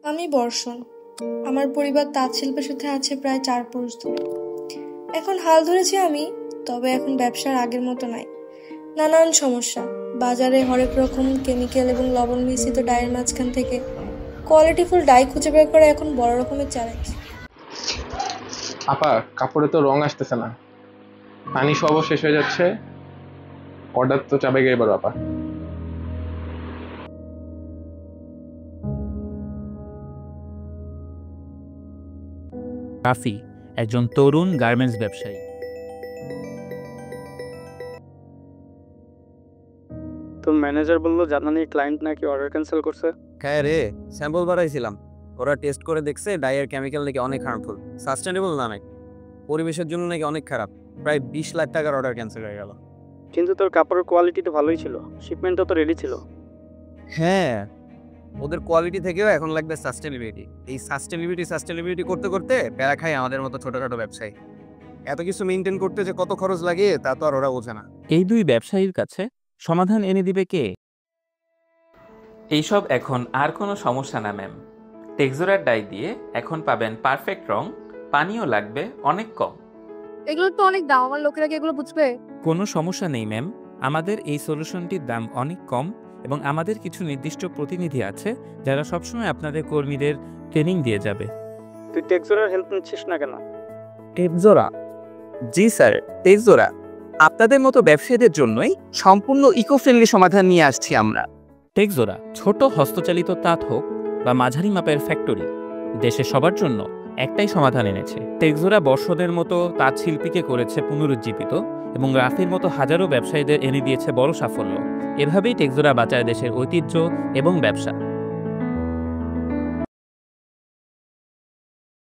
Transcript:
আমি বর্ষণ। আমার পরিবার তাঁত শিল্পের সাথে আছে প্রায় 4 পুরুষ ধরে। এখন হাল ধরেছি আমি, তবে এখন ব্যবসার আগের মতো নাই। নানান সমস্যা, বাজারে হরেক রকম কেমিক্যাল এবং লবণ মিশ্রিত ডাইয়ের মাঝখান থেকে কোয়ালিটিফুল ডাই খুঁজে বের করা এখন বড় রকমের চ্যালেঞ্জ। আপা, কাপড়ে তো রং আসতেছে না, পানি সব শেষ হয়ে যাচ্ছে। অর্ডার তো চাবে গে এবার আপা। রাফি একজন তরুণ গার্মেন্টস ব্যবসায়ী। তো ম্যানেজার বললো জানানি ক্লায়েন্ট নাকি অর্ডার ক্যান্সেল করছে। হ্যাঁ রে, স্যাম্পল বাড়াইছিলাম। ওরা টেস্ট করে দেখছে ডাইয়ের কেমিক্যাল নাকি অনেক হার্মফুল, সাস্টেনেবল না নাকি, পরিবেশের জন্য নাকি অনেক খারাপ। প্রায় 20 লাখ টাকার অর্ডার ক্যান্সেল হয়ে গেল। কিন্তু তোর কাপড়ের কোয়ালিটি তো ভালোই ছিল, শিপমেন্টও তো রেডি ছিল। হ্যাঁ, ওদের কোয়ালিটি থেকেও এখন লাগবে সাস্টেনেবিলিটি। এই সাস্টেনেবিলিটি করতে করতে প্যারা খায় আমাদের মতো ছোটখাটো ব্যবসায়ী। এত কিছু মেনটেন করতে যে কত খরচ লাগে তা তো আর ওরা বোঝে না। এই দুই ব্যবসায়ীর কাছে সমাধান এনে দিবে কে? এইসব এখন আর কোনো সমস্যা না ম্যাম। টেক্সোরার ডাই দিয়ে এখন পাবেন পারফেক্ট রং, পানিও লাগবে অনেক কম। এগুলো তো অনেক দাম, আমার লোকেরা কি এগুলো বুঝবে? কোনো সমস্যা নেই ম্যাম, আমাদের এই সলিউশনটির দাম অনেক কম এবং আমাদের কিছু নির্দিষ্ট প্রতিনিধি আছে যারা সবসময় আপনাদের কর্মীদের ট্রেনিং দিয়ে যাবে। তুই টেক্সোরার হেল্প নিচ্ছিস না কেন? টেকজোরা? জি স্যার, টেকজোরা আপনাদের মতো ব্যবসায়ীদের জন্যই সম্পূর্ণ ইকো ফ্রেন্ডলি সমাধান নিয়ে আসছি আমরা। টেক্সোরা ছোট হস্তচালিত তাঁত হোক বা মাঝারি মাপের ফ্যাক্টরি, দেশে সবার জন্য একটাই সমাধান এনেছে। টেক্সোরা বর্ষদের মতো তাঁত শিল্পীকে করেছে পুনরুজ্জীবিত এবং রাফির মতো হাজারো ব্যবসায়ীদের এনে দিয়েছে বড় সাফল্য। এভাবেই টেক্সোরা বাঁচায় দেশের ঐতিহ্য এবং ব্যবসা।